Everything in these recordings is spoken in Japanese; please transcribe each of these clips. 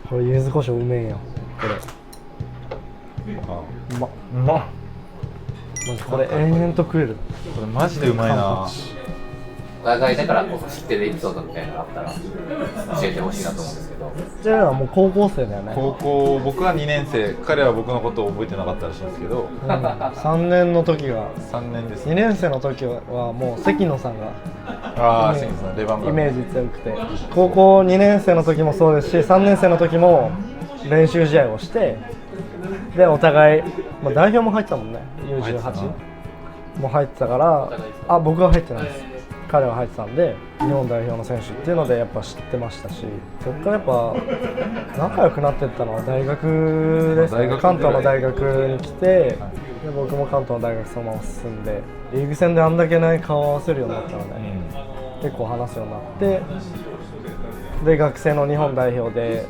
これ柚子胡椒うめえよこれ。うまっマジこれ延々と食える。これマジでうまいな。お互いだからこそ知ってるエピソードみたいなのがあったら教えてほしいなと思うんですけど。じゃあもう高校生だよね。高校、僕は2年生、彼は僕のことを覚えてなかったらしいんですけど、3年の時が3年です2年生の時はもう関野さんがああ、そうですね、レバンガイメージ強くて、高校2年生の時もそうですし3年生の時も練習試合をして、でお互い、まあ、代表も入ってたもんね。 U18 も入ってたから、僕は入ってないです。彼は入ってたんで、日本代表の選手っていうのでやっぱ知ってましたし、そこからやっぱ仲良くなっていったのは大学ですね。関東の大学に来て、で僕も関東の大学そのまま進んで、リーグ戦であんだけね顔を合わせるようになったらね、結構話すようになって、で学生の日本代表で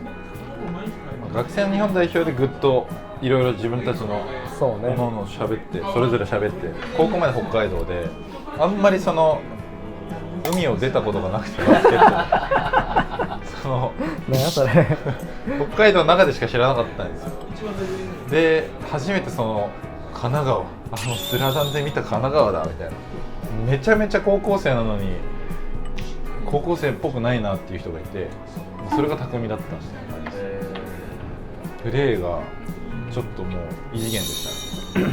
学生の日本代表でぐっといろいろ自分たちのそうね、ものを喋って、それぞれ喋って、高校まで北海道であんまりその海を出たことがなくて、バスケットそのそれ北海道の中でしか知らなかったんですよ。で初めてその神奈川、スラダンで見た神奈川だみたいな、めちゃめちゃ高校生なのに高校生っぽくないなっていう人がいて、それが匠だったんですね。プレーがちょっともう異次元でしたね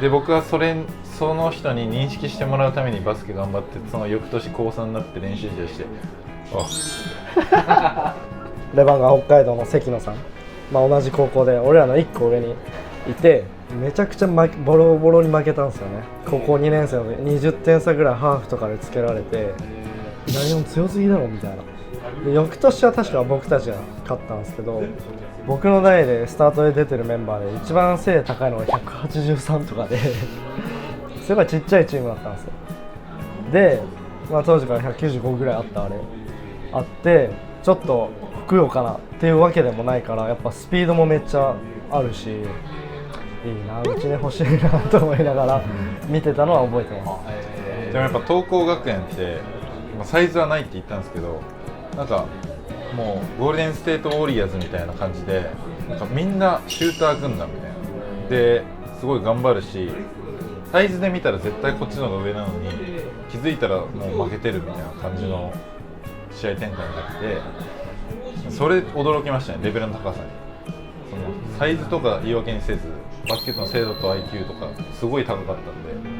で僕はその人に認識してもらうためにバスケ頑張って、その翌年高3になって練習試合して、レバンガ北海道の関野さん、同じ高校で俺らの1個上にいて、めちゃくちゃボロボロに負けたんですよね。高校2年生の20点差ぐらいハーフとかでつけられて、ライオン強すぎだろみたいな。で翌年は確か僕たちが勝ったんですけど、僕の代でスタートで出てるメンバーで一番背高いのが183とかですごいちっちゃいチームだったんですよ。で、当時から195ぐらいあってちょっとふくよかなっていうわけでもないから、やっぱスピードもめっちゃあるし、いいな、うちに欲しいなと思いながら見てたのは覚えてます。でもやっぱ東光学園ってサイズはないって言ったんですけど、なんかもうゴールデンステートウォリアーズみたいな感じで、なんかみんなシューター軍団みたいなですごい頑張るし、サイズで見たら絶対こっちの方が上なのに気づいたらもう負けてるみたいな感じの試合展開になって、それ驚きましたね、レベルの高さに。そのサイズとか言い訳にせず、バスケットの精度と IQ とかすごい高かったんで、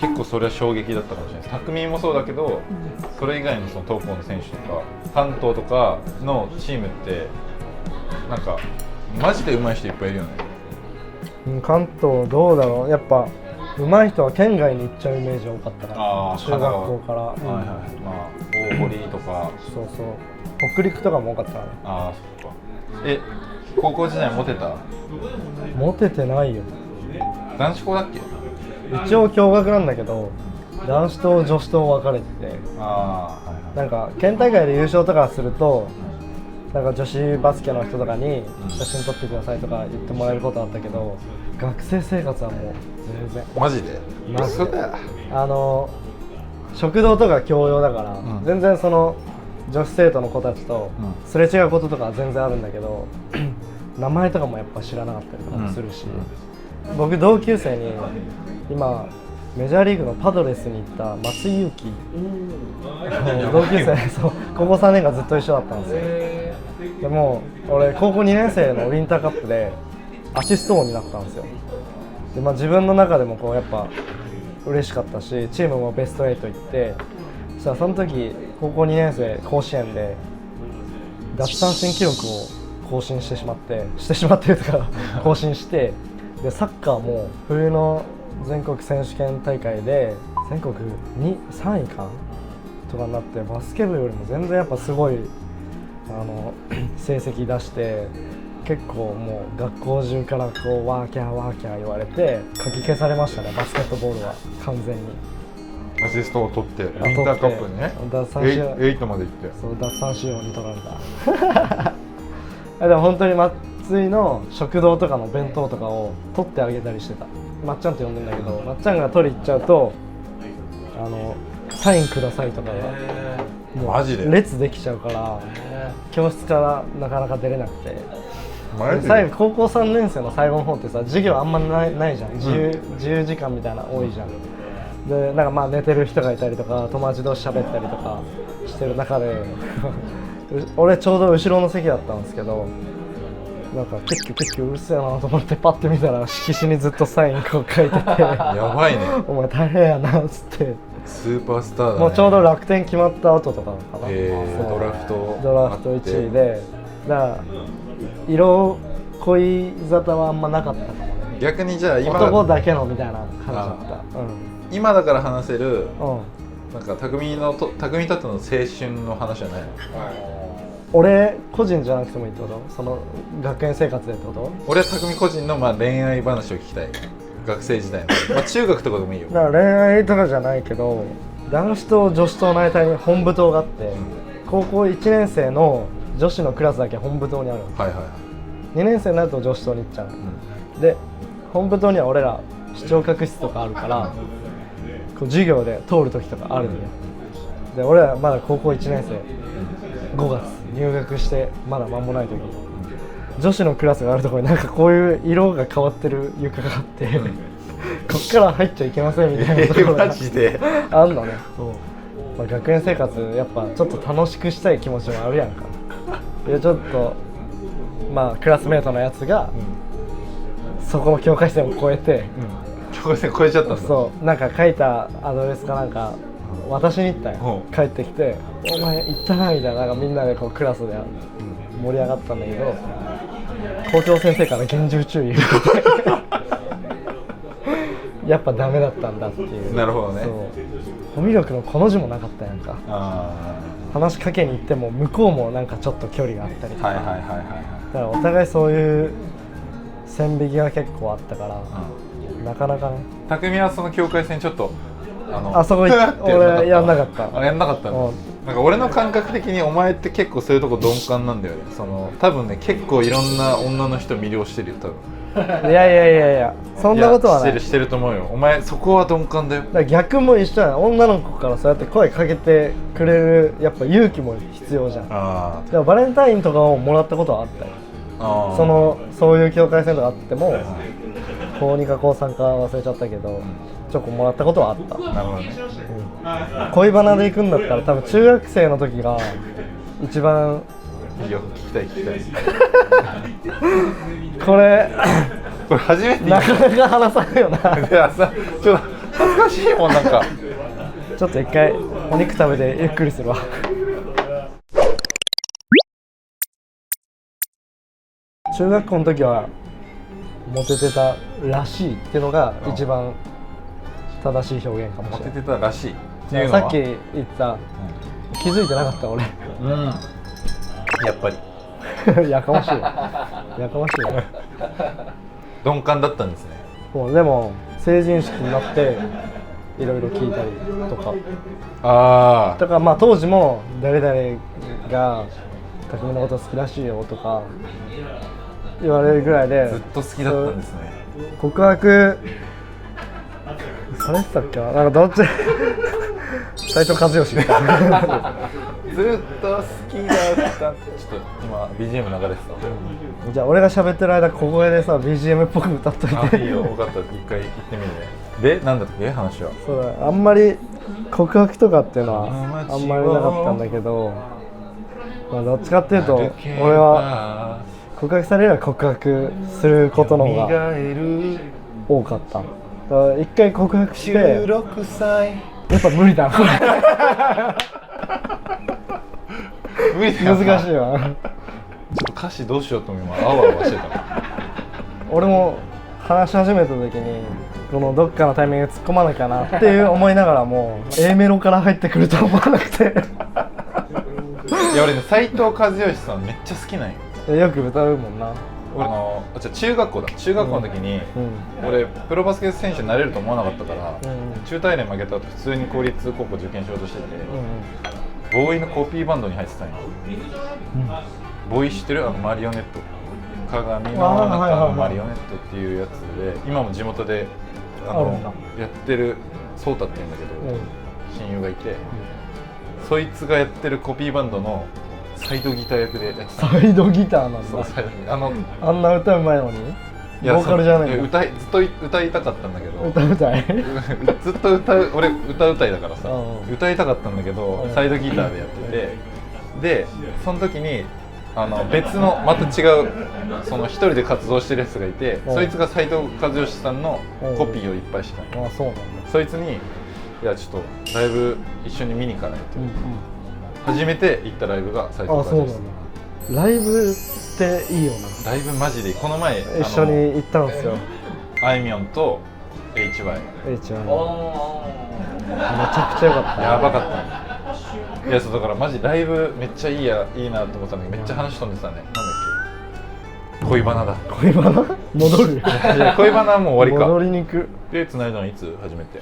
結構それは衝撃だったかもしれないです。匠もそうだけど、それ以外のその東高の選手とか関東とかのチームってなんかマジで上手い人いっぱいいるよね。関東どうだろう、やっぱ上手い人は県外に行っちゃうイメージ多かったから、中学校から、大堀とか、そう北陸とかも多かったからね。そっか。高校時代モテた？モテてないよ。男子校だっけ？一応共学なんだけど、男子と女子と分かれてて、なんか県大会で優勝とかすると、なんか女子バスケの人とかに写真撮ってくださいとか言ってもらえることあったけど、学生生活はもう全然。マジで？そうだよ。食堂とか共用だから、全然その女子生徒の子たちとすれ違うこととかは全然あるんだけど、名前とかもやっぱ知らなかったりとかもするし、僕同級生に今メジャーリーグのパドレスに行った松井裕樹、同級生そう高校3年間ずっと一緒だったんですよ。でも俺高校2年生のウィンターカップでアシスト王になったんですよ。で、自分の中でもこうやっぱ嬉しかったし、チームもベスト8行って、そしたらその時高校2年生甲子園で奪三振記録を更新してしまってとか更新して、でサッカーも冬の全国選手権大会で全国3位かとかになって、バスケ部よりも全然やっぱすごい成績出して、結構もう学校中からこうワーキャー言われてかき消されましたね、バスケットボールは完全に。アシストを取ってウィンターカップにね、8まで行って、そう奪三振王に取られたでも本当に松井の食堂とかの弁当とかを取ってあげたりしてた。まっちゃんって呼んでんだけど、まっちゃんが取り行っちゃうとサインくださいとかがマジで列できちゃうから教室からなかなか出れなくて、マジで最後高校3年生の最後の方ってさ授業あんまないじゃん、自由時間みたいな多いじゃん、でなんかまあ寝てる人がいたりとか友達同士喋ったりとかしてる中で俺ちょうど後ろの席だったんですけど、なんかキュッキュキュッキュうるせえなと思ってパッて見たら色紙にずっとサインこう書いててやばいねお前大変やなっつって、スーパースターだね。もうちょうど楽天決まった後とかかな、ドラフト1位で、だから色恋沙汰はあんまなかったかもね。逆にじゃあ男だけのみたいな感じだった。今だから話せるうん、なんか匠たちの青春の話じゃないの？俺個人じゃなくてもいいってこと？その学園生活でってこと？俺は匠個人のまあ恋愛話を聞きたい。学生時代の、まあ、中学とかでもいいよ。だから恋愛とかじゃないけど、男子と女子との間に本部棟があって、高校1年生の女子のクラスだけ本部棟にあるの。はいはい。2年生になると女子棟に行っちゃう、で本部棟には俺ら視聴覚室とかあるからこう授業で通る時とかあるんだよ。で俺らまだ高校1年生5月入学してまだ間もない時、女子のクラスがあるところになんかこういう色が変わってる床があってこっから入っちゃいけませんみたいなところがマジであんのね。まあ、学園生活やっぱちょっと楽しくしたい気持ちもあるやんか。いやちょっとまあクラスメートのやつが、そこの境界線を越えて、境界線越えちゃったんだ。そうなんか書いたアドレスかなんか渡しに行ったよ、帰ってきて「お前行ったな」みたいな、なんかみんなでこうクラスで盛り上がったんだけど、校長先生から厳重注意受けてやっぱダメだったんだっていう。なるほどね。そうコミュ力のこの字もなかったやんか。話しかけに行っても向こうもなんかちょっと距離があったりとか、だからお互いそういう線引きが結構あったから、なかなかね。匠はその境界線ちょっとあそこ俺やんなかった。やんなかったんだ。なんか俺の感覚的にお前って結構そういうとこ鈍感なんだよね。多分ね結構いろんな女の人魅了してるよ多分。いやそんなことはない。してると思うよ。お前そこは鈍感だよ。だから逆も一緒やん。女の子からそうやって声かけてくれるやっぱ勇気も必要じゃん。だからバレンタインとかをもらったことはあったよ。そういう境界線とかあっても、高2か高3か忘れちゃったけど、チョコもらったことはあった。なるほどね。恋バナで行くんだったら多分中学生の時が一番いいよ、聞きたいこれ初めてなかなか話さないよな。いやさ、ちょっと恥ずかしいもんなんかちょっと一回お肉食べてゆっくりするわ。中学校の時はモテてたらしいっていうのが一番正しい表現かもしれない。モテてたらしいっていうのはさっき言った、気づいてなかった俺。やっぱりやかましい鈍感だったんですね。でも成人式になっていろいろ聞いたりとか、だからまあ当時も誰々が匠のこと好きらしいよとか言われるぐらいでずっと好きだったんですね。告白されてたっけな、なんかどっち斉藤和義みたいなずっと好きだった。ちょっと今 BGM 流れてた。じゃあ俺が喋ってる間ここでさ BGM っぽく歌っといて。いいよ、分かった。一回言ってみるね。で、なんだっけ話は。そうだ、あんまり告白とかっていうのはあんまりなかったんだけど、まあ、どっちかっていうと俺は告白されれば告白することの方が多かった。だから一回告白して16歳やっぱ無理だな無理だな。難しいわ。ちょっと歌詞どうしようと思今あわあわしてた。俺も話し始めた時にこのどっかのタイミングで突っ込まなきゃなっていう思いながらも A メロから入ってくると思わなくていや俺ね、斉藤和義さんめっちゃ好きなんよ。よく歌うもんな。俺中学校の時に、俺プロバスケ選手になれると思わなかったから、中大連負けた後普通に公立高校受験しようとしてて、ボーイのコピーバンドに入ってたんよ。ボーイ知ってる？マリオネット、鏡の中のマリオネットっていうやつで、今も地元でやってるソータっていうんだけど、親友がいて、そいつがやってるコピーバンドのサイドギター役でやってた。サイドギターなんそうだ。あんな歌うまいのにボーカルじゃないんだ。ずっと歌いたかったんだけど歌いずっと俺歌いだからさ、うん歌いたかったんだけど、うんサイドギターでやってて、でその時に別のまた違うその一人で活動してるやつがいて、うんそいつが斉藤和義さんのコピーをいっぱいしてたの。あ、そうなんだ。そいつにいやちょっとライブ一緒に見に行かないと、初めて行ったライブが斉藤和あ、そうなん義。だ。ライブっていいよな。ライブマジでこの前一緒に行ったんですよ。あいみょんと HY めちゃくちゃ良かった。やばかった。いやそうだからマジライブめっちゃいいなと思ったんだけど、めっちゃ話飛んでたね。なんだっけ、恋バナだ。恋バナ戻る。いや恋バナはもう終わりか。戻りに行く。で繋いだのいつ初めて？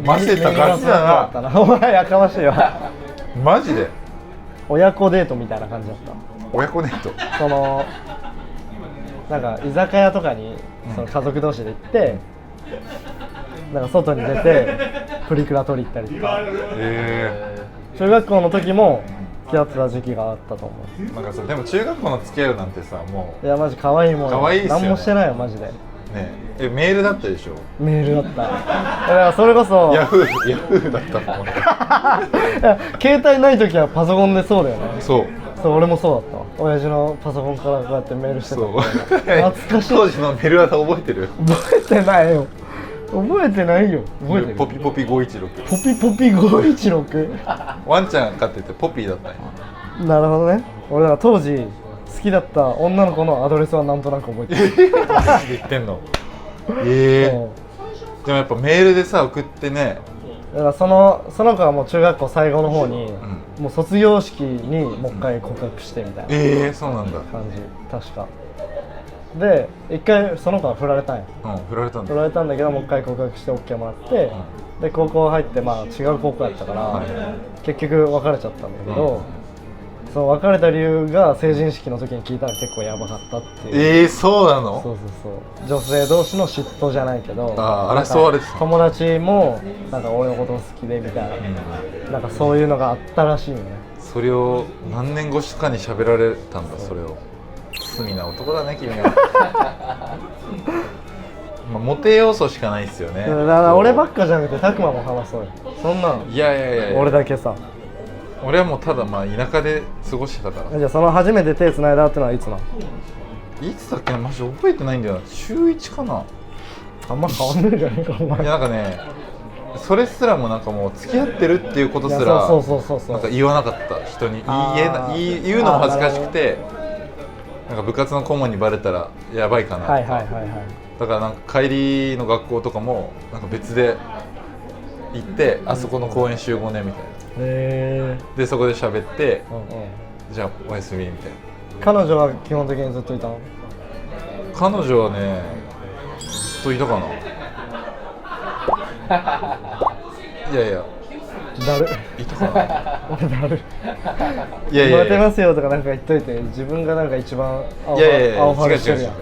ませたガチだな。お前やかましいわ。マジで親子デートみたいな感じだった。親子デート。そのなんか居酒屋とかにその家族同士で行って、なんか外に出てプリクラ撮り行ったりとか。中学校の時も付き合ってた時期があったと思う。なんかさ、でも中学校の付き合うなんてさ、もいやマジ可愛いもん。可愛いっすよね。何もしてないよマジで。ねえ、メールだったでしょ。メールだった。だからそれこそヤフーだったもん。いや携帯ない時はパソコンでそうだよね。そう俺もそうだったわ。親父のパソコンからこうやってメールしてた。そう懐かしい。当時のメールは覚えてる？覚えてないよ。覚えてないよ。覚えてる。ポピポピ516。ポピポピ516。ワンちゃん飼っててポピーだったんや。なるほどね。俺は当時好きだった女の子のアドレスはなんとなく覚えてる。マジで言ってんの？でもやっぱメールでさ送ってね。だからその子はもう中学校最後の方に、もう卒業式にもう一回告白してみたいなそうなんだ感じ、確かで一回その子は振られたんや。振られたんだ。振られたんだけどもう一回告白して OK もらって、で高校入ってまあ違う高校やったから、結局別れちゃったんだけど、その別れた理由が成人式の時に聞いたら結構やばかったっていう。そうなの？そう女性同士の嫉妬じゃないけど、争われてた。友達もなんか俺のこと好きでみたいな、なんかそういうのがあったらしいよね。それを何年越しかに喋られたんだ。それを罪な男だね君は。まあモテ要素しかないっすよね。だから俺ばっかじゃなくて拓磨も話そうよ。そんなのいや俺だけさ。俺はもうただまあ田舎で過ごしてたから。じゃあその初めて手繋いだってのはいつなの？いつだっけな、マジ覚えてないんだよな。中1かな。あんま変わんないじゃないかお前。いやなんかね、それすらもなんかもう付き合ってるっていうことすらそうなんか言わなかった人に言うのも恥ずかしくて、なんか部活の顧問にバレたらやばいかなとか。だからなんか帰りの学校とかもなんか別で行って、あそこの公園集合ねみたいな。でそこで喋って、じゃあおやすみみたいな。彼女は基本的にずっといたの？彼女はねずっといたかな。いやだるいたかな。俺だる。いやモテますよとかなんか言っといて、自分がなんか一番青春してるやん。青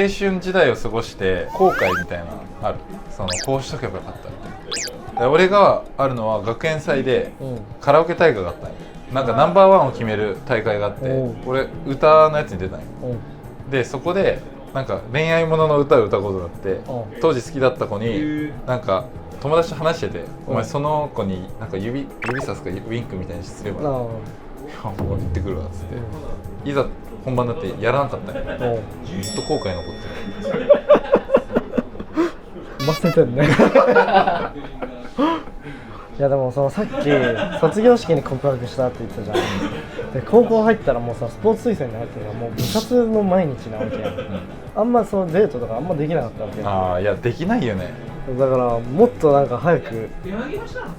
春時代を過ごして後悔みたいなある。そのこうしとけばよかったみたいな。俺があるのは学園祭でカラオケ大会があったんよ。なんかナンバーワンを決める大会があって、俺歌のやつに出たんよ。でそこでなんか恋愛ものの歌を歌うことがあって、当時好きだった子になんか友達と話してて、お前その子になんか指さすかウィンクみたいにすれば、いやもう行ってくるわっつって、いざ本番になってやらなかったんよ。ずっと後悔残ってる。ませてんね。いやでもそのさっき卒業式に告白したって言ってたじゃん。で高校入ったらもうさスポーツ推薦に入ってるからもう部活の毎日なわけやん。あんまそのデートとかあんまできなかったわけやん。いやできないよね。だからもっとなんか早く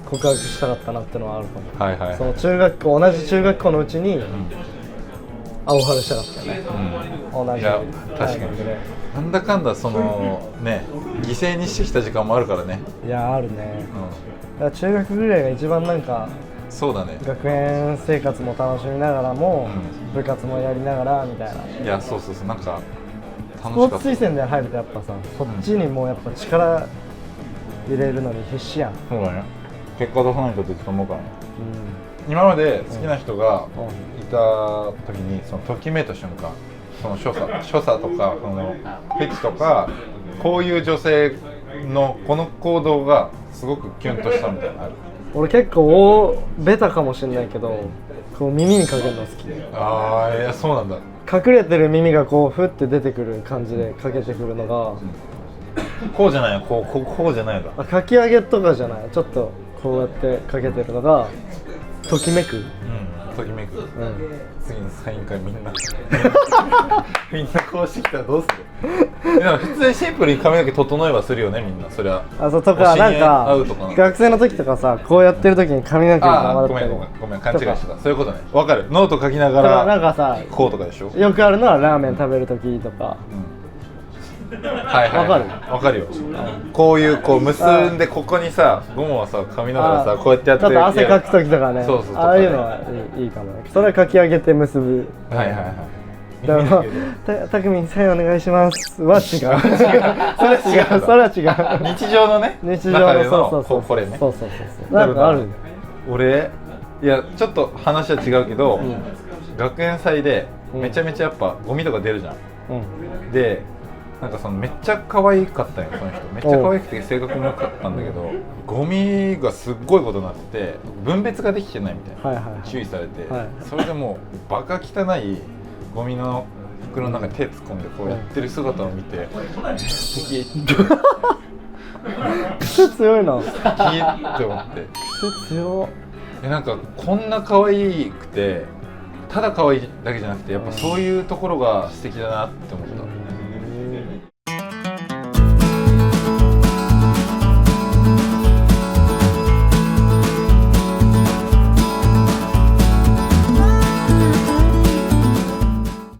告白したかったなってのはあるかも。その同じ中学校のうちに青春したかったよね。同じ。いや確かに。なんだかんだそのね犠牲にしてきた時間もあるからね。いやあるね。だから中学ぐらいが一番なんかそうだね。学園生活も楽しみながらも、部活もやりながらみたいな。いやそうなんかスポーツ推薦で入るとやっぱさ、そっちにもうやっぱ力入れるのに必死やん。そうだね。結果出さないとって思うからね。今まで好きな人がいた時にそのときめいた瞬間、その所作とかそのフェチとかこういう女性のこの行動がすごくキュンとしたみたいなのある。俺結構ベタかもしれないけど、こう耳にかけるの好き。ああ、いやそうなんだ。隠れてる耳がこうふって出てくる感じでかけてくるのが、こうじゃないよ、こうじゃないよ。かき上げとかじゃない、ちょっとこうやってかけてるのがときめく。ときめく。うん、次のサイン会みんなみんなこうしてきたらどうする？でも普通にシンプルに髪の毛整えばするよね、みんな。それはあ、そうとか、なんか学生の時とかさ、こうやってる時に髪の毛がごめん勘違いしてた。そういうことね。わかる。ノート書きながらなんかさ、こうとかでしょ。よくあるのはラーメン食べる時とか、はいはい、わかるよ。こういうこう結んでここにさ、ゴムをさ噛みながらさ、こうやってやって、ちょっと汗かく時とかね、そうそう、ああいうのはいいかもね。それはかき上げて結ぶ。はいはいはい。だからたくみんサインお願いしますは違う。それは違う。日常のね、日常のそうこれね。そうなんかある。俺いやちょっと話は違うけど、学園祭でめちゃめちゃやっぱゴミとか出るじゃん。でなんかそのめっちゃ可愛かったよ、その人。めっちゃ可愛くて性格も良かったんだけど、ゴミがすっごいことになってて分別ができてないみたいな、注意されて、それでもうバカ汚いゴミの袋の中に手突っ込んでこうやってる姿を見て、癖強いな。好きって思って。癖強い。なんかこんな可愛くて、ただ可愛いだけじゃなくてやっぱそういうところが素敵だなって思った。